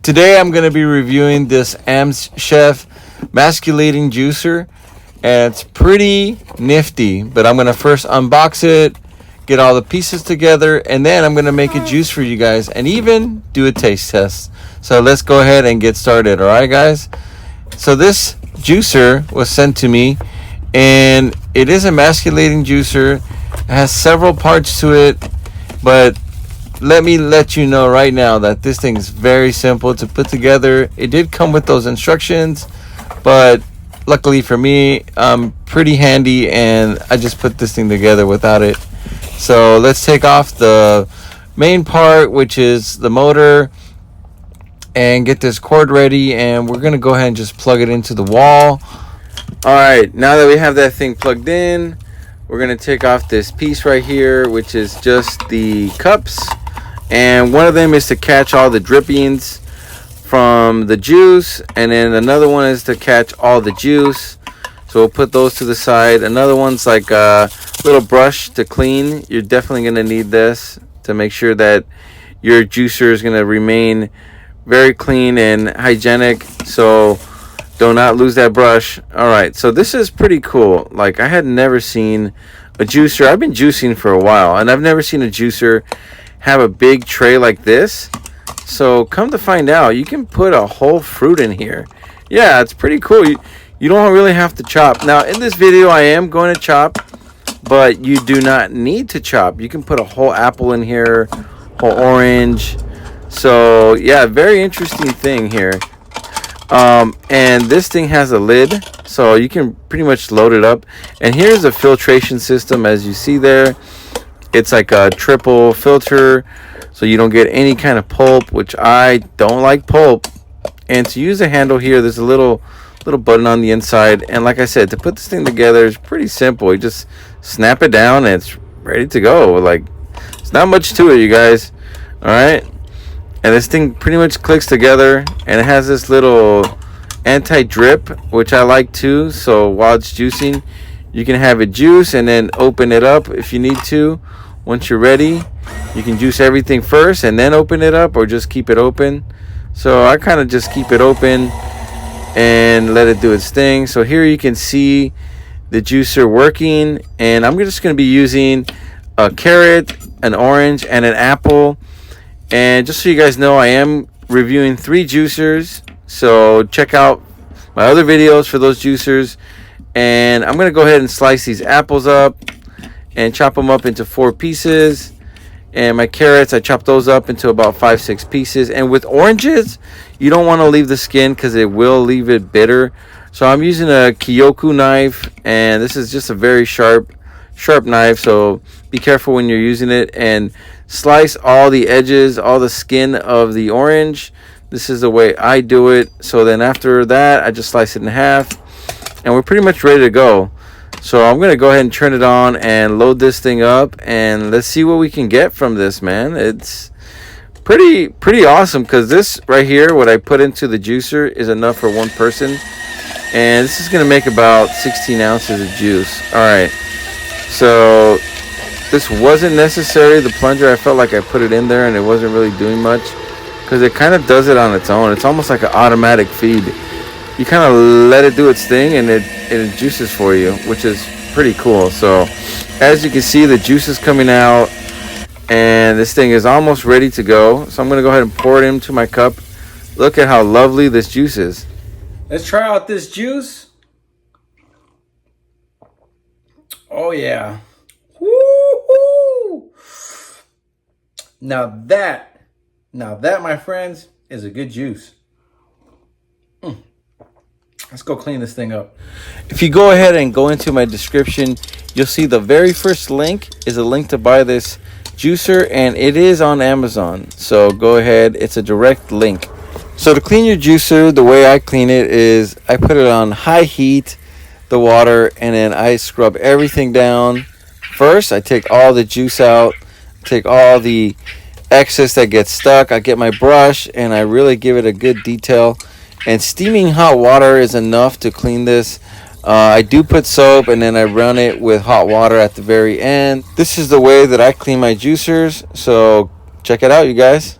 Today I'm going to be reviewing this Amzchef Masticating juicer, and it's pretty nifty, but I'm going to first unbox it, get all the pieces together, and then I'm going to make a juice for you guys and even do a taste test. So let's go ahead and get started. All right, guys? So this juicer was sent to me, and it is a masticating juicer. It has several parts to it, but let me let you know right now that this thing is very simple to put together. It did come with those instructions, but luckily for me, pretty handy, and I just put this thing together without it. So let's take off the main part, which is the motor, and get this cord ready, and we're gonna go ahead and just plug it into the wall. All right, now that we have that thing plugged in, we're gonna take off this piece right here, which is just the cups, and one of them is to catch all the drippings from the juice, and then another one is to catch all the juice. So we'll put those to the side. Another one's like a little brush to clean. You're definitely gonna need this to make sure that your juicer is gonna remain very clean and hygienic, so do not lose that brush. All right, so this is pretty cool. Like, I had never seen a juicer. I've been juicing for a while, and I've never seen a juicer have a big tray like this. So come to find out, you can put a whole fruit in here. Yeah, it's pretty cool. You don't really have to chop. Now in this video I am going to chop, but you do not need to chop. You can put a whole apple in here, whole orange. So yeah, very interesting thing here. And this thing has a lid, so you can pretty much load it up. And here's a filtration system, as you see there. It's like a triple filter, so you don't get any kind of pulp, which I don't like pulp. And to use the handle here, there's a little button on the inside, and like I said, to put this thing together is pretty simple. You just snap it down and it's ready to go. Like, it's not much to it, you guys. All right, and this thing pretty much clicks together, and it has this little anti-drip, which I like too. So while it's juicing, you can have it juice and then open it up if you need to. Once you're ready, you can juice everything first and then open it up, or just keep it open. So I kind of just keep it open and let it do its thing. So here you can see the juicer working, and I'm just going to be using a carrot, an orange, and an apple. And just so you guys know, I am reviewing 3 juicers, so check out my other videos for those juicers. And I'm going to go ahead and slice these apples up and chop them up into 4 pieces. And my carrots, I chop those up into about 5-6 pieces. And with oranges, you don't want to leave the skin because it will leave it bitter. So I'm using a Kyoku knife, and this is just a very sharp knife, so be careful when you're using it. And slice all the edges, all the skin of the orange. This is the way I do it. So then after that, I just slice it in half, and we're pretty much ready to go. So I'm going to go ahead and turn it on and load this thing up, and let's see what we can get from this, man. It's pretty awesome, because this right here, what I put into the juicer, is enough for one person. And this is going to make about 16 ounces of juice. All right. So this wasn't necessary. The plunger, I felt like I put it in there and it wasn't really doing much, because it kind of does it on its own. It's almost like an automatic feed. You kind of let it do its thing, and it juices for you, which is pretty cool. So as you can see, the juice is coming out, and this thing is almost ready to go. So I'm going to go ahead and pour it into my cup. Look at how lovely this juice is. Let's try out this juice. Oh yeah. Woo-hoo! Now that, my friends, is a good juice. Let's go clean this thing up. If you go ahead and go into my description, you'll see the very first link is a link to buy this juicer, and it is on Amazon. So go ahead, it's a direct link. So to clean your juicer, the way I clean it is I put it on high heat, the water, and then I scrub everything down. First, I take all the juice out, take all the excess that gets stuck. I get my brush and I really give it a good detail. And steaming hot water is enough to clean this. I do put soap, and then I run it with hot water at the very end. This is the way that I clean my juicers, so check it out, you guys.